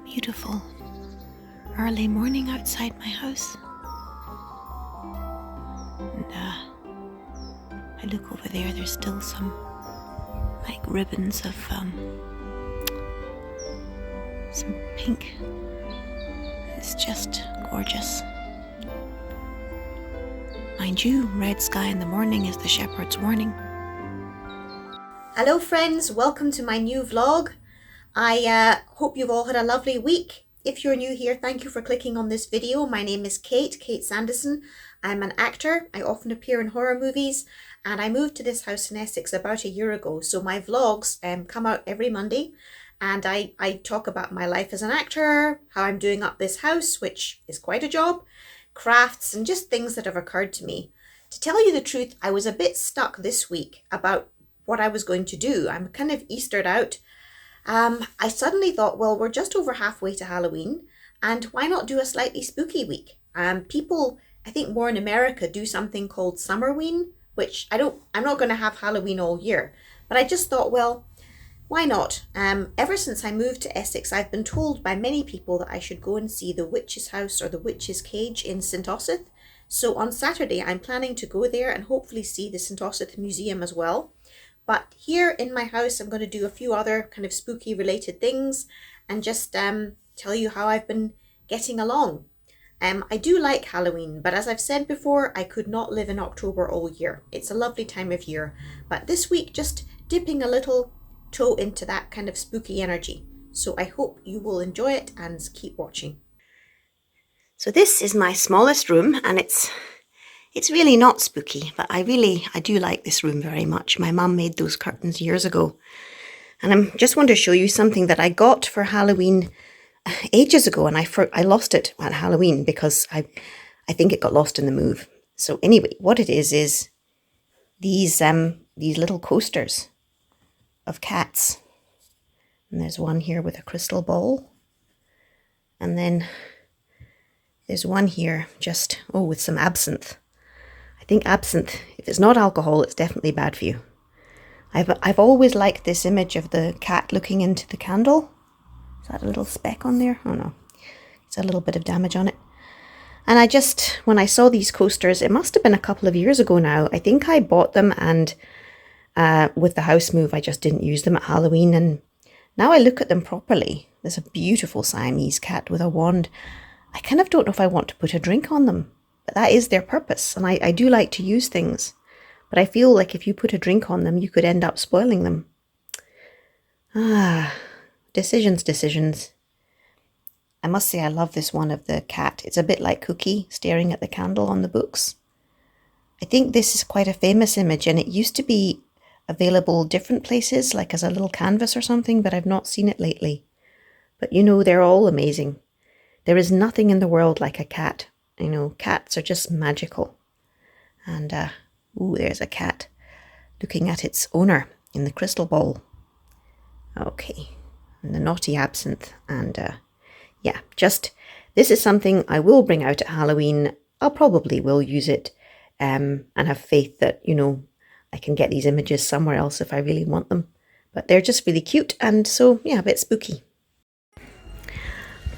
beautiful early morning outside my house. And I look over there, there's still some like ribbons of some pink. It's just gorgeous. Mind you, red sky in the morning is the shepherd's warning. Hello friends, welcome to my new vlog. I hope you've all had a lovely week. If you're new here, thank you for clicking on this video. My name is Kate Sanderson. I'm an actor. I often appear in horror movies, and I moved to this house in Essex about a year ago. So my vlogs come out every Monday, and I talk about my life as an actor, how I'm doing up this house, which is quite a job, crafts, and just things that have occurred to me. To tell you the truth, I was a bit stuck this week about what I was going to do. I'm kind of Eastered out. I suddenly thought, well, we're just over halfway to Halloween, and why not do a slightly spooky week? People, I think more in America, do something called Summerween, which I'm not going to have Halloween all year, but I just thought, well, why not? Ever since I moved to Essex, I've been told by many people that I should go and see the Witch's House or the Witch's Cage in Saint Osyth. So on Saturday, I'm planning to go there and hopefully see the Saint Osyth Museum as well. But here in my house, I'm going to do a few other kind of spooky related things and just tell you how I've been getting along. I do like Halloween, but as I've said before, I could not live in October all year. It's a lovely time of year. But this week, just dipping a little toe into that kind of spooky energy. So I hope you will enjoy it and keep watching. So this is my smallest room, and it's really not spooky, but I do like this room very much. My mum made those curtains years ago. And I just want to show you something that I got for Halloween ages ago, and I lost it at Halloween because I think it got lost in the move. So anyway, what it is these little coasters of cats. And there's one here with a crystal ball. And then there's one here just, with some absinthe. I think absinthe, if it's not alcohol, it's definitely bad for you. I've always liked this image of the cat looking into the candle. Is that a little speck on there? Oh no, it's a little bit of damage on it. And when I saw these coasters, it must have been a couple of years ago now. I think I bought them, and with the house move, I just didn't use them at Halloween. And now I look at them properly. There's a beautiful Siamese cat with a wand. I kind of don't know if I want to put a drink on them. But that is their purpose, and I do like to use things. But I feel like if you put a drink on them, you could end up spoiling them. Decisions. I must say I love this one of the cat. It's a bit like Cookie staring at the candle on the books. I think this is quite a famous image, and it used to be available different places, like as a little canvas or something, but I've not seen it lately. But they're all amazing. There is nothing in the world like a cat. Cats are just magical. And, there's a cat looking at its owner in the crystal ball. Okay, and the naughty absinthe. And, this is something I will bring out at Halloween. I'll probably will use it and have faith that, I can get these images somewhere else if I really want them. But they're just really cute, and so, a bit spooky.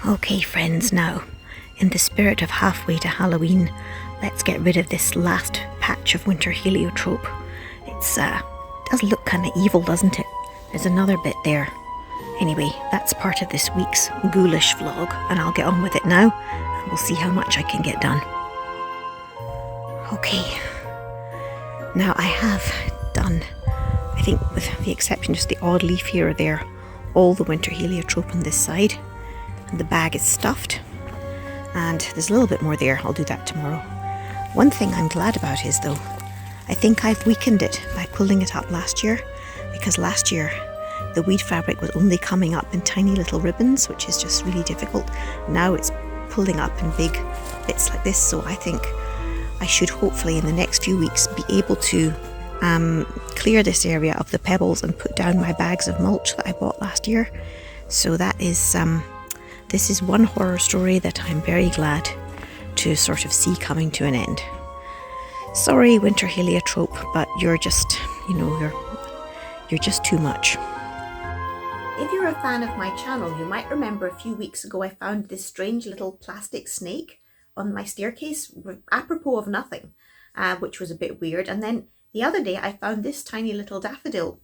Okay, friends, now, in the spirit of halfway to Halloween, let's get rid of this last patch of winter heliotrope. It does look kind of evil, doesn't it? There's another bit there. Anyway, that's part of this week's ghoulish vlog, and I'll get on with it now, and we'll see how much I can get done. Okay, now I have done, I think with the exception just the odd leaf here or there, all the winter heliotrope on this side, and the bag is stuffed. And there's a little bit more there. I'll do that tomorrow. One thing I'm glad about is, though, I think I've weakened it by pulling it up last year, because last year the weed fabric was only coming up in tiny little ribbons, which is just really difficult. Now it's pulling up in big bits like this, so I think I should hopefully in the next few weeks be able to clear this area of the pebbles and put down my bags of mulch that I bought last year. So that is this is one horror story that I'm very glad to sort of see coming to an end. Sorry, winter heliotrope, but you're just, you're just too much. If you're a fan of my channel, you might remember a few weeks ago I found this strange little plastic snake on my staircase, apropos of nothing, which was a bit weird. And then the other day I found this tiny little daffodil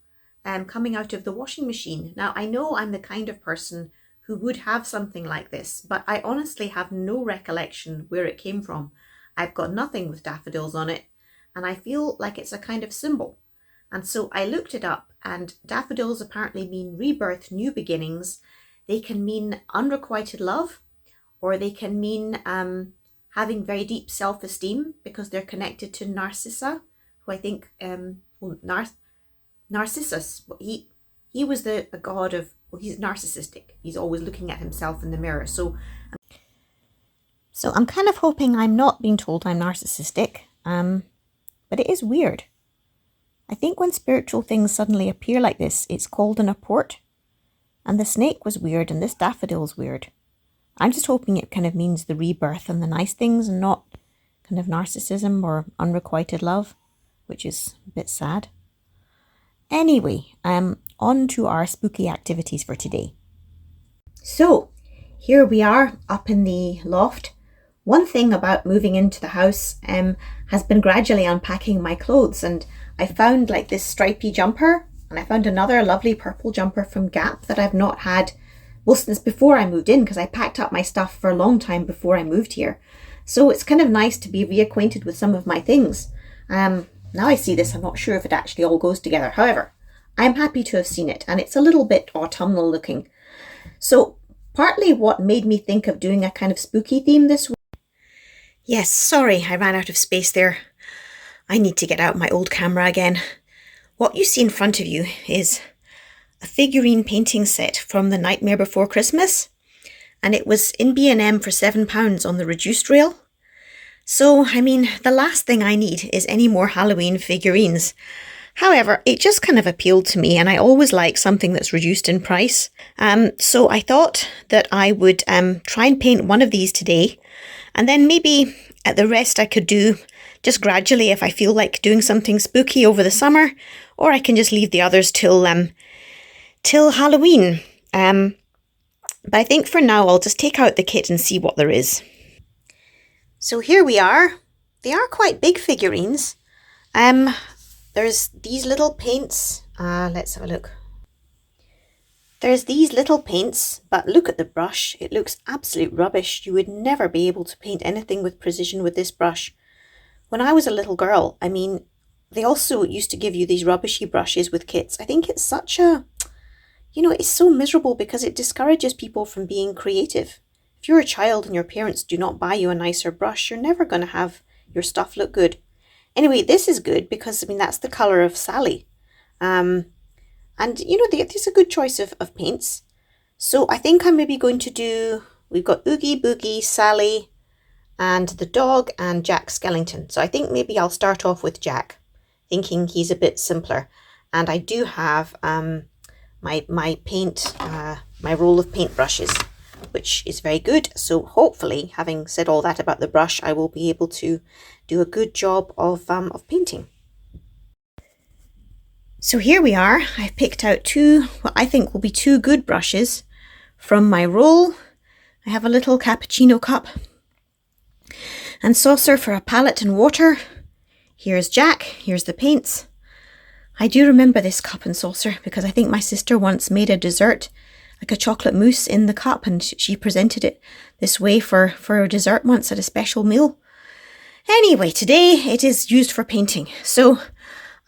coming out of the washing machine. Now, I know I'm the kind of person who would have something like this, but I honestly have no recollection where it came from. I've got nothing with daffodils on it, and I feel like it's a kind of symbol. And so I looked it up, and daffodils apparently mean rebirth, new beginnings. They can mean unrequited love, or they can mean having very deep self-esteem because they're connected to Narcissa, who I think, Narcissus, he was a god of, well, he's narcissistic. He's always looking at himself in the mirror. So I'm kind of hoping I'm not being told I'm narcissistic, but it is weird. I think when spiritual things suddenly appear like this, it's called an apport. And the snake was weird, and this daffodil's weird. I'm just hoping it kind of means the rebirth and the nice things, and not kind of narcissism or unrequited love, which is a bit sad. Anyway, on to our spooky activities for today. So, here we are up in the loft. One thing about moving into the house has been gradually unpacking my clothes, and I found like this stripy jumper, and I found another lovely purple jumper from Gap that I've not had, well, since before I moved in, because I packed up my stuff for a long time before I moved here. So it's kind of nice to be reacquainted with some of my things. Now I see this, I'm not sure if it actually all goes together. However, I'm happy to have seen it, and it's a little bit autumnal looking. So partly what made me think of doing a kind of spooky theme this week. Yes, sorry, I ran out of space there. I need to get out my old camera again. What you see in front of you is a figurine painting set from the Nightmare Before Christmas, and it was in B&M for £7 on the reduced rail. So, I mean, the last thing I need is any more Halloween figurines. However, it just kind of appealed to me, and I always like something that's reduced in price. So I thought that I would try and paint one of these today, and then maybe at the rest I could do just gradually if I feel like doing something spooky over the summer, or I can just leave the others till Halloween. But I think for now I'll just take out the kit and see what there is. So here we are. They are quite big figurines. There's these little paints. Let's have a look. There's these little paints, but look at the brush. It looks absolute rubbish. You would never be able to paint anything with precision with this brush. When I was a little girl, I mean, they also used to give you these rubbishy brushes with kits. I think it's such a, it's so miserable because it discourages people from being creative. If you're a child and your parents do not buy you a nicer brush, you're never going to have your stuff look good. Anyway, this is good because, that's the colour of Sally. And, there's a good choice of paints. So I think I'm maybe going to do, we've got Oogie Boogie, Sally, and the dog, and Jack Skellington. So I think maybe I'll start off with Jack, thinking he's a bit simpler. And I do have my paint, my roll of paint brushes, which is very good. So hopefully, having said all that about the brush, I will be able to do a good job of painting. So here we are. I've picked out what I think will be two good brushes from my roll. I have a little cappuccino cup and saucer for a palette and water. Here's Jack, here's the paints. I do remember this cup and saucer because I think my sister once made a dessert, like a chocolate mousse in the cup, and she presented it this way for a dessert once at a special meal. Anyway, today it is used for painting. So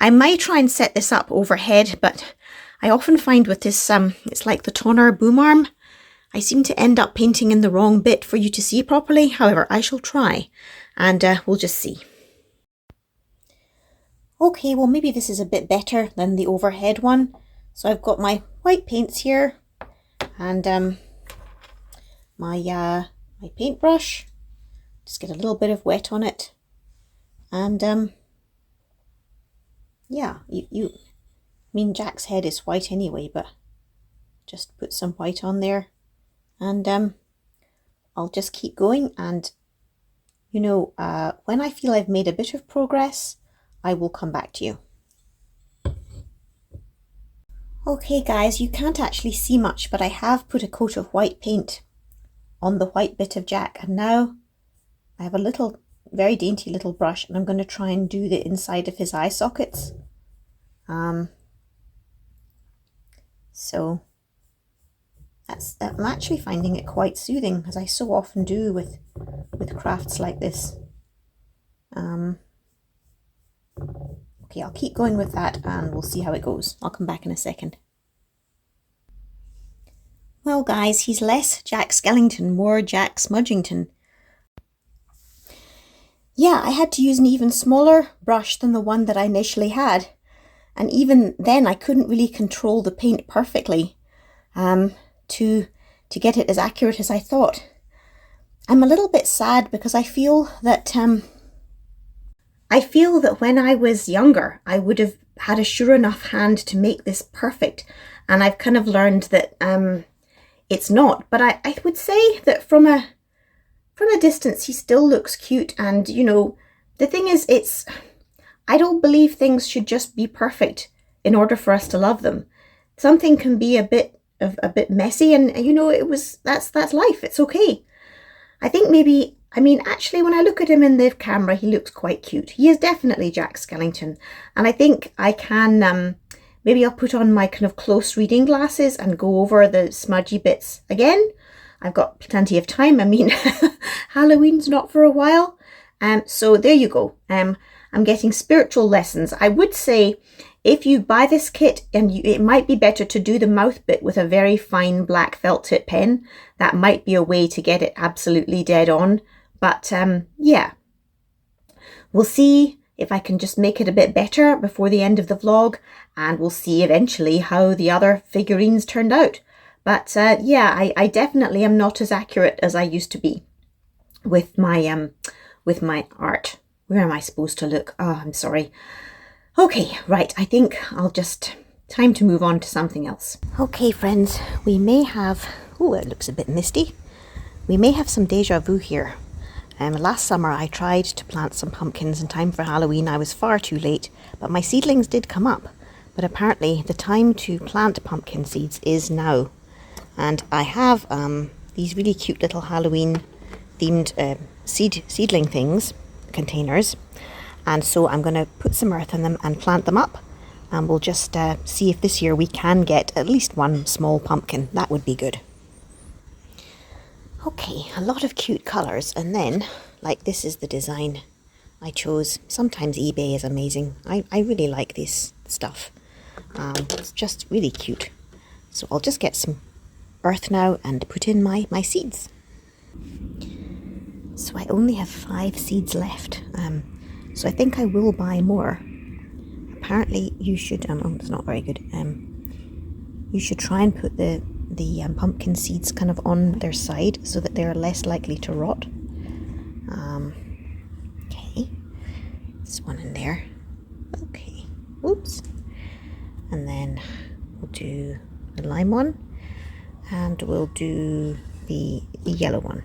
I might try and set this up overhead, but I often find with this, it's like the toner boom arm. I seem to end up painting in the wrong bit for you to see properly. However, I shall try, and we'll just see. Okay, well maybe this is a bit better than the overhead one. So I've got my white paints here, and my paintbrush. Just get a little bit of wet on it, and yeah, Jack's head is white anyway, but just put some white on there, and I'll just keep going, and when I feel I've made a bit of progress, I will come back to you. Okay guys, you can't actually see much, but I have put a coat of white paint on the white bit of Jack, and now I have a little, very dainty little brush, and I'm going to try and do the inside of his eye sockets. So I'm actually finding it quite soothing, as I so often do with crafts like this. Okay, I'll keep going with that and we'll see how it goes. I'll come back in a second. Well guys, he's less Jack Skellington, more Jack Smudgington. Yeah, I had to use an even smaller brush than the one that I initially had. And even then I couldn't really control the paint perfectly to get it as accurate as I thought. I'm a little bit sad because I feel that when I was younger, I would have had a sure enough hand to make this perfect. And I've kind of learned that it's not. But I would say that from a distance, he still looks cute. And, you know, the thing is, I don't believe things should just be perfect in order for us to love them. Something can be a bit messy, and, you know, that's life. It's okay. I think maybe, I mean, actually, when I look at him in the camera, he looks quite cute. He is definitely Jack Skellington. And I think I can, maybe I'll put on my kind of close reading glasses and go over the smudgy bits again. I've got plenty of time. I mean, Halloween's not for a while. So there you go. I'm getting spiritual lessons. I would say if you buy this kit, and it might be better to do the mouth bit with a very fine black felt tip pen. That might be a way to get it absolutely dead on. But yeah, we'll see if I can just make it a bit better before the end of the vlog, and we'll see eventually how the other figurines turned out. But yeah, I definitely am not as accurate as I used to be with my art. Where am I supposed to look? Oh, I'm sorry. Okay, right, I think I'll just, time to move on to something else. Okay, friends, we may have, oh, it looks a bit misty. We may have some deja vu here. Last summer I tried to plant some pumpkins in time for Halloween. I was far too late, but my seedlings did come up. But apparently the time to plant pumpkin seeds is now. And I have these really cute little Halloween themed seedling things, containers. And so I'm going to put some earth in them and plant them up. And we'll just see if this year we can get at least one small pumpkin. That would be good. Okay, a lot of cute colours. And then, like, this is the design I chose. Sometimes eBay is amazing. I really like this stuff. It's just really cute. So I'll just get some earth now and put in my seeds. So I only have 5 seeds left. So I think I will buy more. Apparently you should, oh, it's not very good. You should try and put the pumpkin seeds kind of on their side so that they're less likely to rot. Okay, this one in there. Okay, oops. And then we'll do the lime one, and we'll do the yellow one.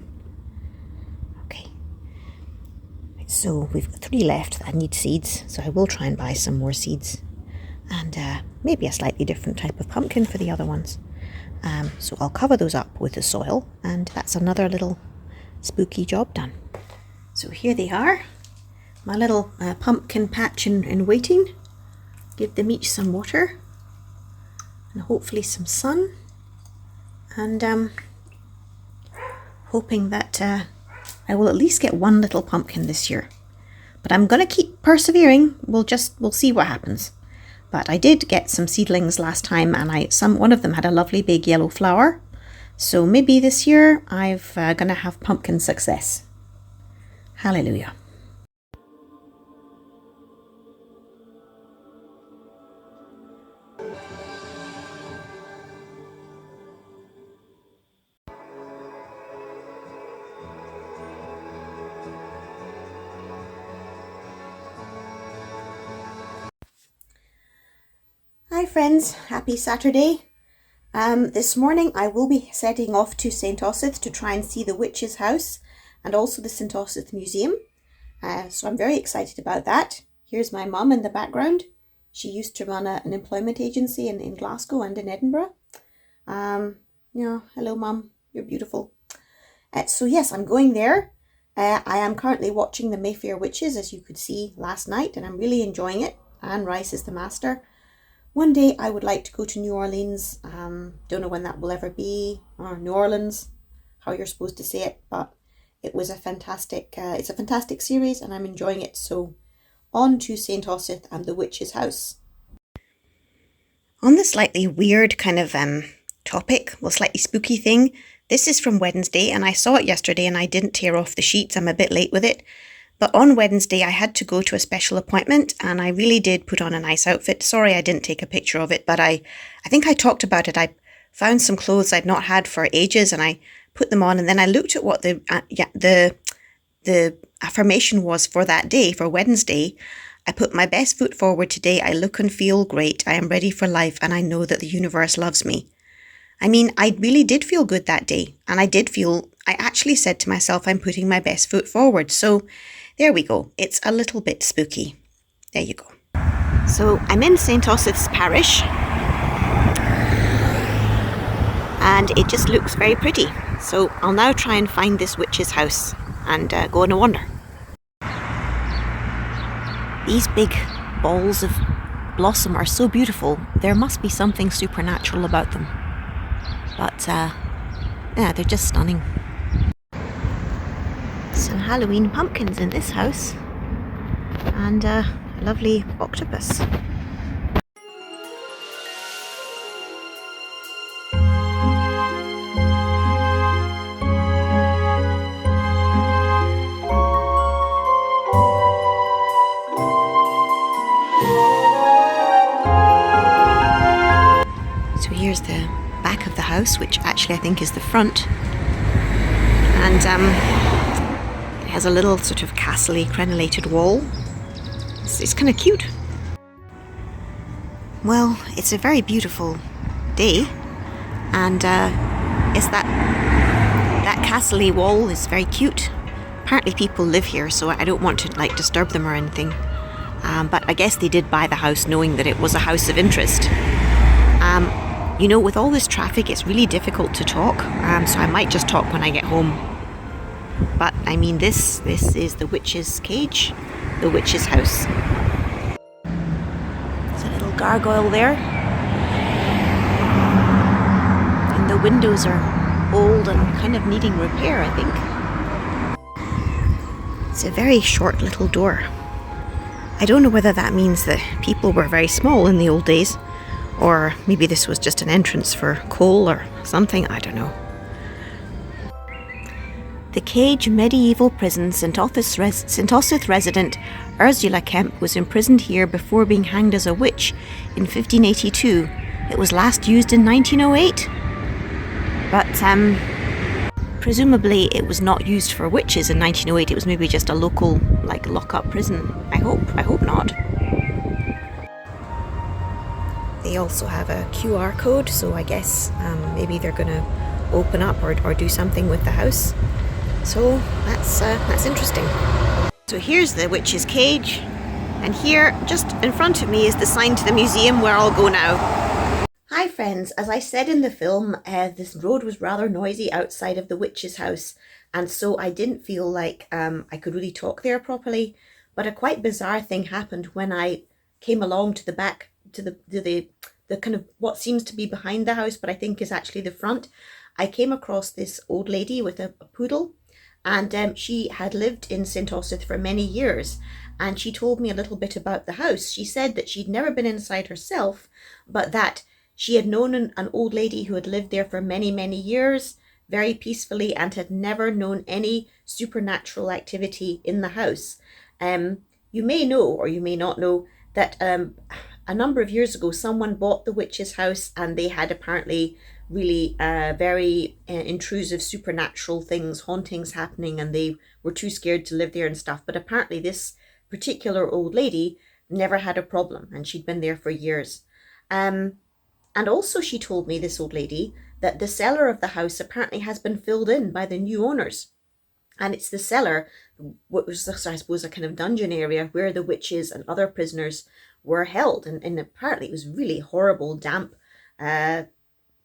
So we've got 3 left that need seeds, so I will try and buy some more seeds, and maybe a slightly different type of pumpkin for the other ones. So I'll cover those up with the soil, and that's another little spooky job done. So here they are, my little pumpkin patch in waiting. Give them each some water and hopefully some sun, and hoping that I will at least get one little pumpkin this year. But I'm going to keep persevering. We'll see what happens. But I did get some seedlings last time, and one of them had a lovely big yellow flower. So maybe this year I'm going to have pumpkin success. Hallelujah. Hi friends, happy Saturday. This morning I will be setting off to Saint Osyth to try and see the witch's house and also the Saint Osyth Museum. So I'm very excited about that. Here's my mum in the background. She used to run an employment agency in Glasgow and in Edinburgh. Hello, Mum. You're beautiful. So yes, I'm going there. I am currently watching the Mayfair Witches, as you could see last night, and I'm really enjoying it. Anne Rice is the master. One day I would like to go to New Orleans. Don't know when that will ever be, or New Orleans, how you're supposed to say it, but it was a fantastic, it's a fantastic series and I'm enjoying it. So on to Saint Osyth and the Witch's House. On the slightly weird kind of topic, well, slightly spooky thing, this is from Wednesday and I saw it yesterday and I didn't tear off the sheets. I'm a bit late with it. But on Wednesday, I had to go to a special appointment and I really did put on a nice outfit. Sorry, I didn't take a picture of it, but I think I talked about it. I found some clothes I'd not had for ages and I put them on, and then I looked at what the affirmation was for that day, for Wednesday. I put my best foot forward today. I look and feel great. I am ready for life and I know that the universe loves me. I mean, I really did feel good that day. And I actually said to myself, I'm putting my best foot forward. So there we go. It's a little bit spooky. There you go. So I'm in Saint Osyth's parish. And it just looks very pretty. So I'll now try and find this witch's house and go on a wander. These big balls of blossom are so beautiful. There must be something supernatural about them. But yeah, they're just stunning. Some Halloween pumpkins in this house and a lovely octopus. So here's the back of the house, which actually I think is the front, and it has a little sort of castle-y crenellated wall. It's kind of cute. Well, it's a very beautiful day, and it's that castle-y wall is very cute. Apparently people live here, so I don't want to like disturb them or anything, but I guess they did buy the house knowing that it was a house of interest. You know, with all this traffic, it's really difficult to talk, so I might just talk when I get home. But, I mean, this is the witch's cage, the witch's house. There's a little gargoyle there. And the windows are old and kind of needing repair, I think. It's a very short little door. I don't know whether that means that people were very small in the old days, or maybe this was just an entrance for coal or something, I don't know. The Cage medieval prison, Saint Osyth resident Ursula Kemp was imprisoned here before being hanged as a witch in 1582. It was last used in 1908. But presumably it was not used for witches in 1908. It was maybe just a local like lock-up prison. I hope not. They also have a QR code, so I guess maybe they're going to open up or do something with the house. So that's interesting. So here's the witch's cage, and here, just in front of me, is the sign to the museum where I'll go now. Hi friends, as I said in the film, this road was rather noisy outside of the witch's house, and so I didn't feel like I could really talk there properly, but a quite bizarre thing happened when I came along to the back, to the kind of what seems to be behind the house, but I think is actually the front. I came across this old lady with a poodle, and she had lived in Saint Osyth for many years, and she told me a little bit about the house. She said that she'd never been inside herself, but that she had known an old lady who had lived there for many, many years, very peacefully, and had never known any supernatural activity in the house. You may know, or you may not know, that a number of years ago, someone bought the witch's house and they had apparently really very intrusive supernatural things, hauntings happening, and they were too scared to live there and stuff. But apparently this particular old lady never had a problem, and she'd been there for years. And also she told me, this old lady, that the cellar of the house apparently has been filled in by the new owners. And it's the cellar, what was, I suppose, a kind of dungeon area where the witches and other prisoners were held. And apparently it was really horrible, damp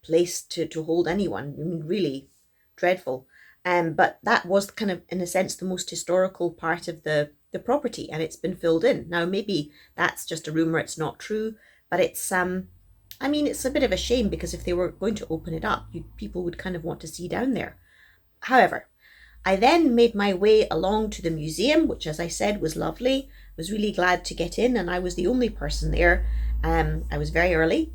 place to hold anyone. I mean, really dreadful. But that was kind of, in a sense, the most historical part of the property, and it's been filled in. Now, maybe that's just a rumour, it's not true, but it's, I mean, it's a bit of a shame, because if they were going to open it up, people would kind of want to see down there. However, I then made my way along to the museum, which, as I said, was lovely. I was really glad to get in, and I was the only person there. I was very early,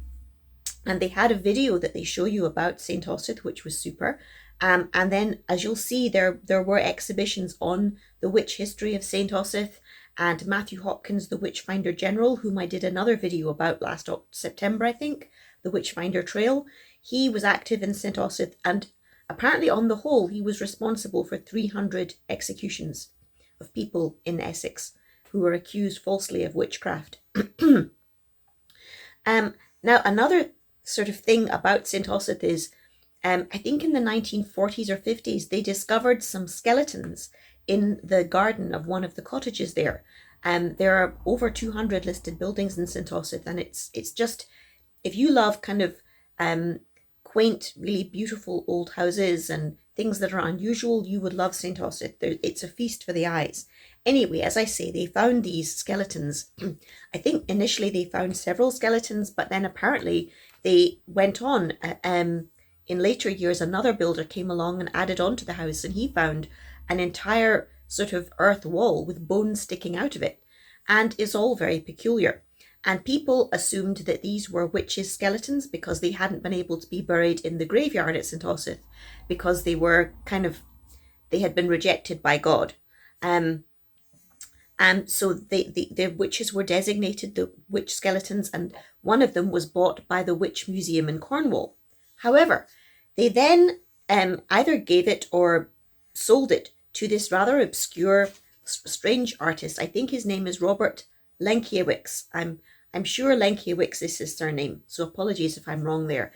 and they had a video that they show you about Saint Osyth, which was super. And then, as you'll see, there were exhibitions on the witch history of Saint Osyth, and Matthew Hopkins, the Witchfinder General, whom I did another video about last September, I think, the Witchfinder Trail. He was active in Saint Osyth, and apparently, on the whole, he was responsible for 300 executions of people in Essex who were accused falsely of witchcraft. Now, another sort of thing about Saint Osyth is, I think in the 1940s or 50s, they discovered some skeletons in the garden of one of the cottages there. There are over 200 listed buildings in Saint Osyth, and it's just, if you love kind of quaint, really beautiful old houses and things that are unusual, you would love Saint Osyth. It's a feast for the eyes. Anyway, as I say, they found these skeletons. I think initially they found several skeletons, but then apparently they went on. In later years, another builder came along and added on to the house, and he found an entire sort of earth wall with bones sticking out of it, and it's all very peculiar. And people assumed that these were witches' skeletons because they hadn't been able to be buried in the graveyard at St. Osyth, because they were they had been rejected by God. So the witches were designated the witch skeletons, and one of them was bought by the Witch Museum in Cornwall. However, they then either gave it or sold it to this rather obscure, strange artist. I think his name is Robert Lenkiewicz. I'm sure Lenkiewicz is his surname, so apologies if I'm wrong there.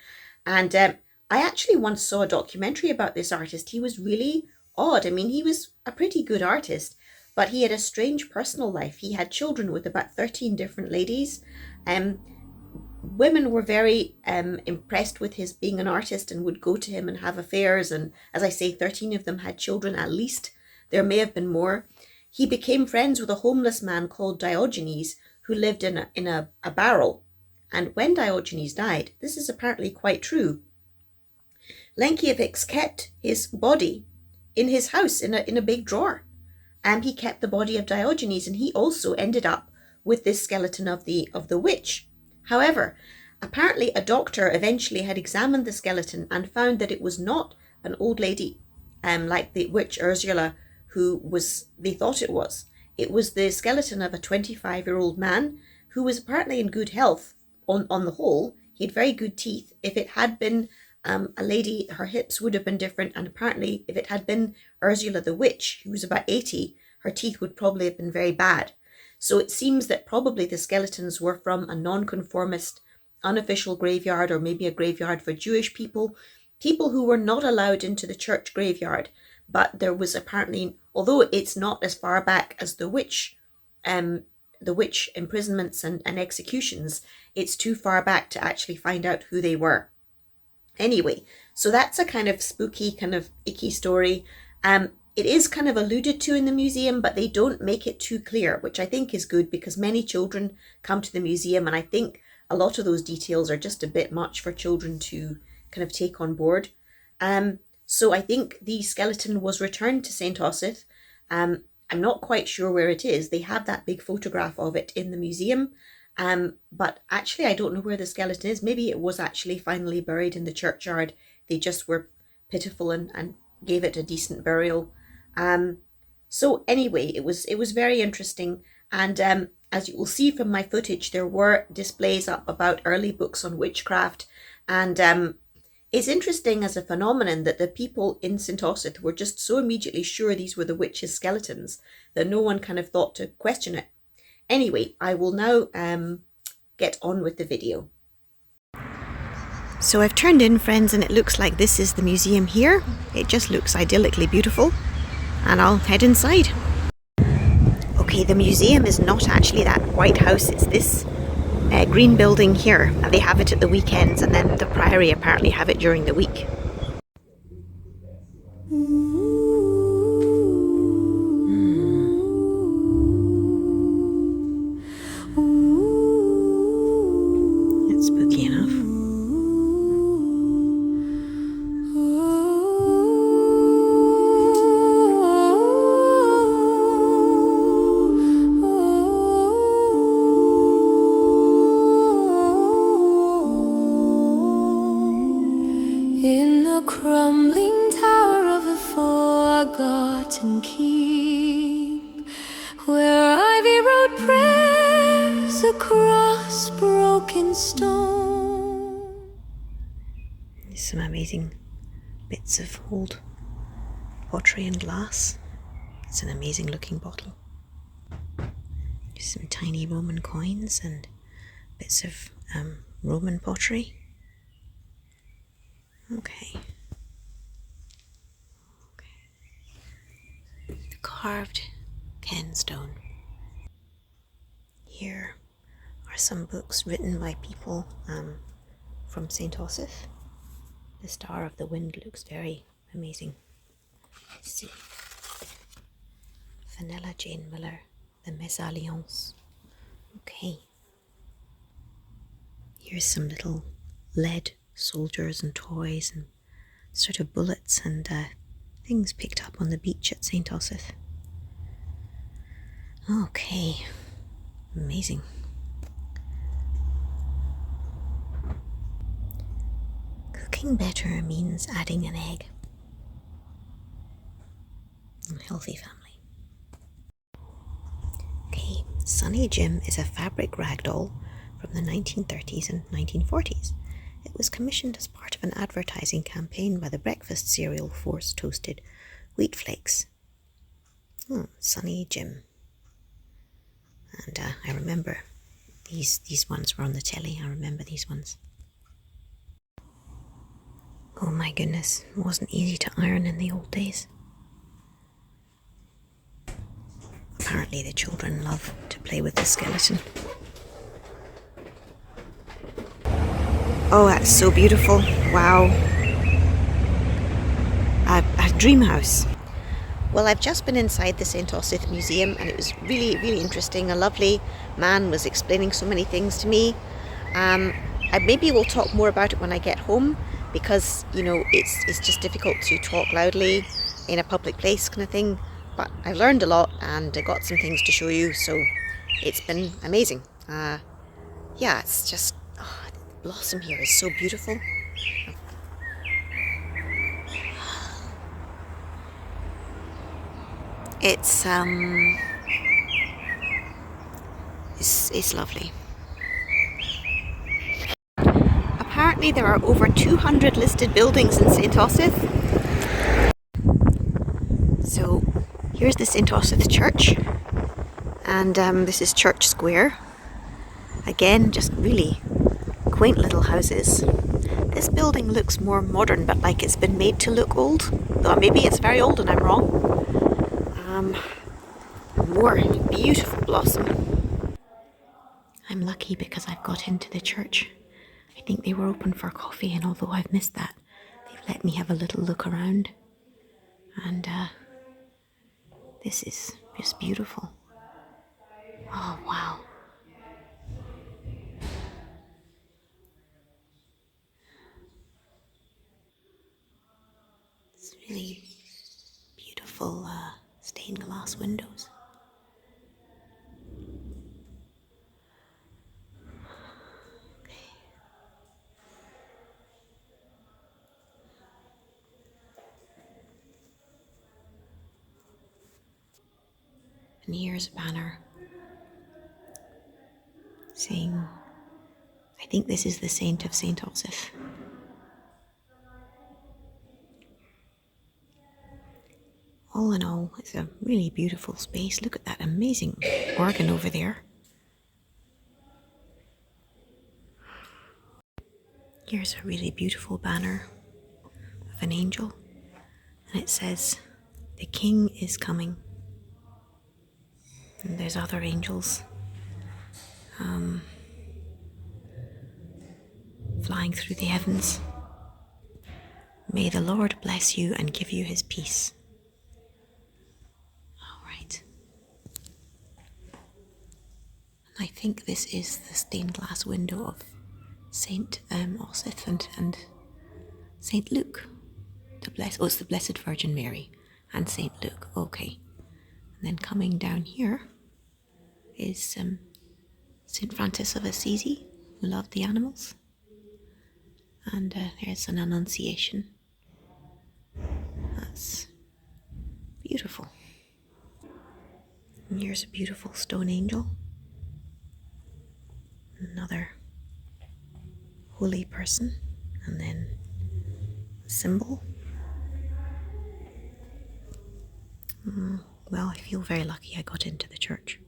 And I actually once saw a documentary about this artist. He was really odd. I mean, he was a pretty good artist, but he had a strange personal life. He had children with about 13 different ladies. Women were very impressed with his being an artist and would go to him and have affairs. And as I say, 13 of them had children at least. There may have been more. He became friends with a homeless man called Diogenes, who lived in a barrel. And when Diogenes died, this is apparently quite true, Lenkiewicz kept his body in his house in a big drawer. And he kept the body of Diogenes, and he also ended up with this skeleton of the witch. However, apparently a doctor eventually had examined the skeleton and found that it was not an old lady, like the witch Ursula, they thought it was. It was the skeleton of a 25-year-old man who was apparently in good health on the whole. He had very good teeth. If it had been a lady, her hips would have been different, and apparently if it had been Ursula the witch, who was about 80, her teeth would probably have been very bad. So it seems that probably the skeletons were from a non-conformist, unofficial graveyard, or maybe a graveyard for Jewish people who were not allowed into the church graveyard. But there was apparently, although it's not as far back as the witch imprisonments and executions, it's too far back to actually find out who they were. Anyway, so that's a kind of spooky, kind of icky story. It is kind of alluded to in the museum, but they don't make it too clear, which I think is good, because many children come to the museum, and I think a lot of those details are just a bit much for children to kind of take on board. So I think the skeleton was returned to Saint Osyth. I'm not quite sure where it is. They have that big photograph of it in the museum. But actually, I don't know where the skeleton is. Maybe it was actually finally buried in the churchyard. They just were pitiful and gave it a decent burial. So anyway, it was very interesting. And as you will see from my footage, there were displays up about early books on witchcraft. And it's interesting as a phenomenon that the people in St. Osyth were just so immediately sure these were the witches' skeletons that no one kind of thought to question it. Anyway, I will now get on with the video. So I've turned in, friends, and it looks like this is the museum here. It just looks idyllically beautiful. and I'll head inside. Okay, the museum is not actually that White House, it's this green building here. They have it at the weekends, and then the Priory apparently have it during the week. It's spooky enough. In the crumbling tower of a forgotten keep, where ivy wrote prayers across broken stone. There's some amazing bits of old pottery and glass. It's an amazing looking bottle. There's some tiny Roman coins and bits of Roman pottery. Okay. The carved Ken stone. Here are some books written by people from Saint Osyth. The Star of the Wind looks very amazing. Let's see. Vanilla Jane Miller, The Mésalliance. Okay. Here's some little lead soldiers and toys and sort of bullets and things picked up on the beach at Saint Osyth. Okay, amazing. Cooking better means adding an egg. A healthy family. Okay, Sunny Jim is a fabric ragdoll from the 1930s and 1940s. It was commissioned as part of an advertising campaign by the breakfast cereal Force Toasted Wheat Flakes. Sunny Jim. And I remember these ones were on the telly. I remember these ones. Oh my goodness, it wasn't easy to iron in the old days. Apparently the children love to play with the skeleton. Oh, that's so beautiful. Wow. A dream house. Well, I've just been inside the Saint Osyth Museum and it was really, really interesting. A lovely man was explaining so many things to me. Maybe we'll talk more about it when I get home because, you know, it's just difficult to talk loudly in a public place kind of thing. But I learned a lot and I got some things to show you, so it's been amazing. Yeah, it's just, the blossom here is so beautiful. It's lovely. Apparently there are over 200 listed buildings in Saint Osyth. So here's the Saint Osyth Church, and this is Church Square. Again, just really quaint little houses. This building looks more modern, but like it's been made to look old. Though maybe it's very old and I'm wrong. More beautiful blossom. I'm lucky because I've got into the church. I think they were open for coffee, and although I've missed that, they've let me have a little look around. And this is just beautiful. Oh, wow. It's really beautiful stained glass windows. And here's a banner saying, I think this is the saint of Saint Osyth. All in all, it's a really beautiful space. Look at that amazing organ over there. Here's a really beautiful banner of an angel, and it says, The king is coming. And there's other angels flying through the heavens. May the Lord bless you and give you his peace. All right. I think this is the stained glass window of Saint Osyth and Saint Luke. It's the Blessed Virgin Mary and Saint Luke. Okay. And then coming down here is Saint Francis of Assisi, who loved the animals. And there's an Annunciation. That's beautiful. And here's a beautiful stone angel. Another holy person. And then a symbol. Well, I feel very lucky I got into the church.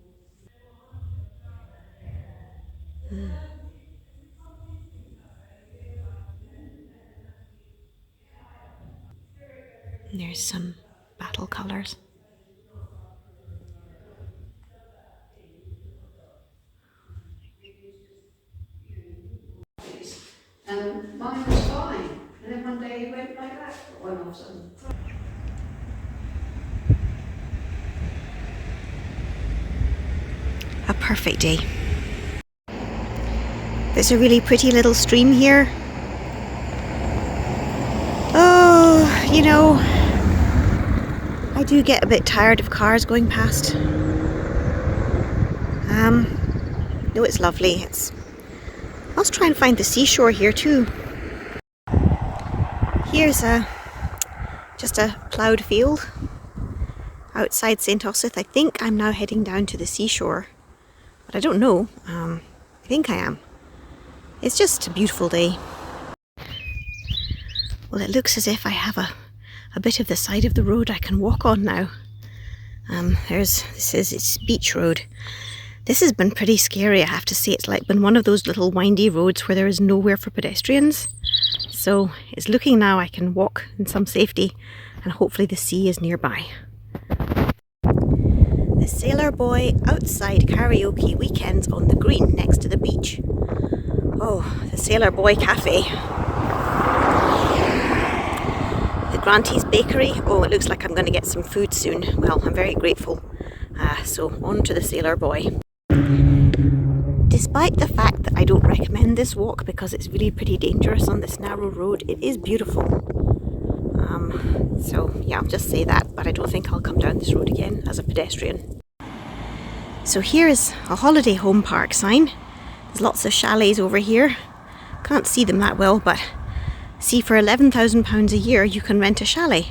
There's some battle colours. And mine was fine. And then one day he went like that, one of them. A perfect day. There's a really pretty little stream here. Oh, you know, I do get a bit tired of cars going past. No, it's lovely. Let's try and find the seashore here too. Here's just a ploughed field outside Saint Osyth. I think I'm now heading down to the seashore, but I don't know. I think I am. It's just a beautiful day. Well, it looks as if I have a bit of the side of the road I can walk on now. It's beach road. This has been pretty scary, I have to say. It's like been one of those little windy roads where there is nowhere for pedestrians. So it's looking now I can walk in some safety, and hopefully the sea is nearby. The Sailor Boy Outside Karaoke Weekends on the green next to the beach. Oh, the Sailor Boy Cafe. The Granty's Bakery. Oh, it looks like I'm going to get some food soon. Well, I'm very grateful. So on to the Sailor Boy. Despite the fact that I don't recommend this walk because it's really pretty dangerous on this narrow road, it is beautiful. So yeah, I'll just say that, but I don't think I'll come down this road again as a pedestrian. So here is a holiday home park sign. There's lots of chalets over here. Can't see them that well, but see, for £11,000 a year you can rent a chalet.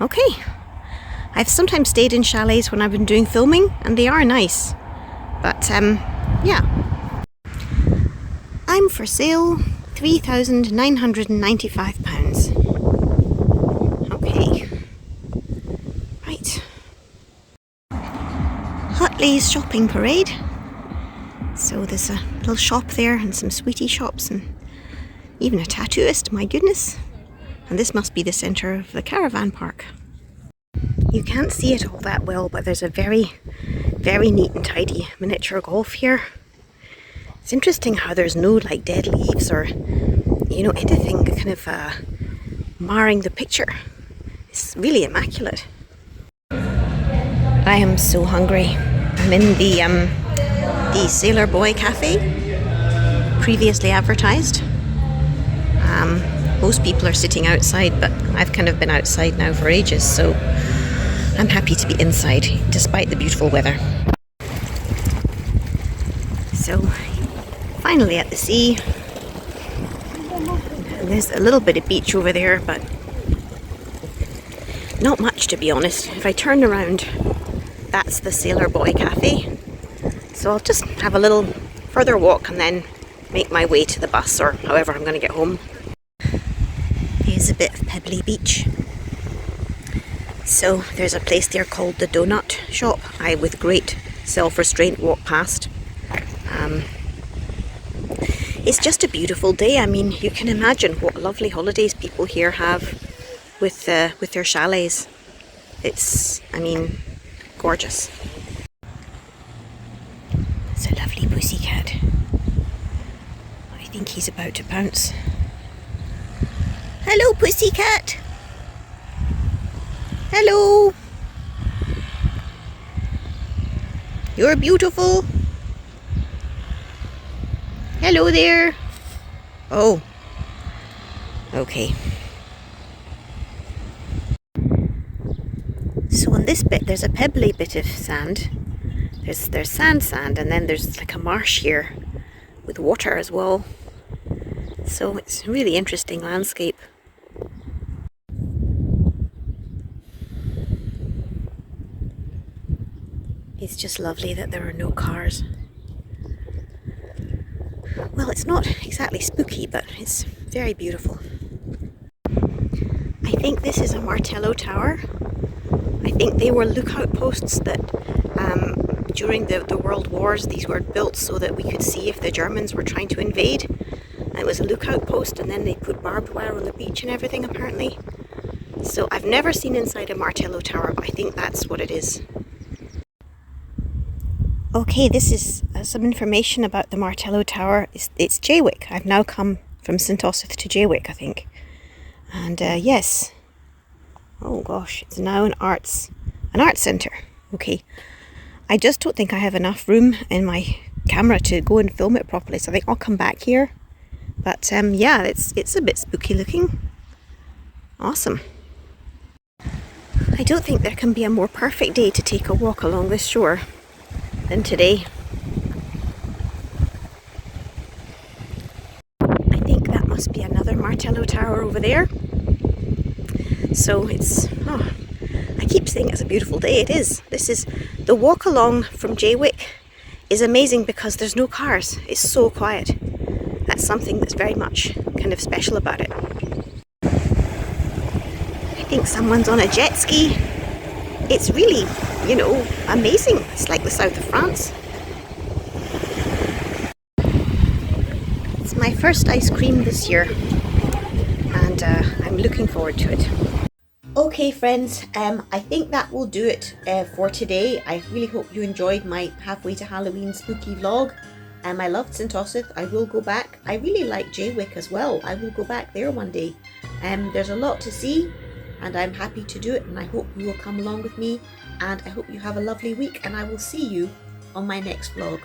Okay. I've sometimes stayed in chalets when I've been doing filming, and they are nice. But yeah. I'm for sale, £3,995. Okay. Right. Hutley's shopping parade. So there's a little shop there and some sweetie shops and even a tattooist, my goodness. And this must be the centre of the caravan park. You can't see it all that well, but there's a very, very neat and tidy miniature golf here. It's interesting how there's no like dead leaves or, you know, anything kind of marring the picture. It's really immaculate. I am so hungry. I'm in the Sailor Boy Cafe, previously advertised. Most people are sitting outside, but I've kind of been outside now for ages, so I'm happy to be inside despite the beautiful weather. So finally at the sea, and there's a little bit of beach over there, but not much, to be honest. If I turn around, that's the Sailor Boy Cafe. So I'll just have a little further walk and then make my way to the bus or however I'm going to get home. Here's a bit of pebbly beach. So there's a place there called the Donut Shop. I, with great self-restraint, walked past. It's just a beautiful day. I mean, you can imagine what lovely holidays people here have with their chalets. It's, I mean, gorgeous. It's a lovely pussycat. I think he's about to pounce. Hello, pussycat! Hello! You're beautiful! Hello there! Oh. Okay. So on this bit, there's a pebbly bit of sand. There's sand, and then there's like a marsh here with water as well. So it's a really interesting landscape. It's just lovely that there are no cars. Well, it's not exactly spooky, but it's very beautiful. I think this is a Martello Tower. I think they were lookout posts that during the World Wars, these were built so that we could see if the Germans were trying to invade. And it was a lookout post, and then they put barbed wire on the beach and everything, apparently. So I've never seen inside a Martello Tower, but I think that's what it is. Okay, this is some information about the Martello Tower. It's Jaywick. I've now come from Saint Osyth to Jaywick, I think. And yes. Oh gosh, it's now an arts centre. Okay. I just don't think I have enough room in my camera to go and film it properly, so I think I'll come back here. But yeah, it's a bit spooky looking. Awesome. I don't think there can be a more perfect day to take a walk along this shore than today. I think that must be another Martello Tower over there. So it's, oh, I keep saying it's a beautiful day. It is. This is, the walk along from Jaywick is amazing because there's no cars. It's so quiet. That's something that's very much kind of special about it. I think someone's on a jet ski. It's really, you know, amazing. It's like the south of France. It's my first ice cream this year, and I'm looking forward to it. Okay friends, I think that will do it for today. I really hope you enjoyed my halfway to Halloween spooky vlog. I loved Saint Osyth. I will go back. I really like Jaywick as well. I will go back there one day. There's a lot to see, and I'm happy to do it, and I hope you will come along with me, and I hope you have a lovely week, and I will see you on my next vlog.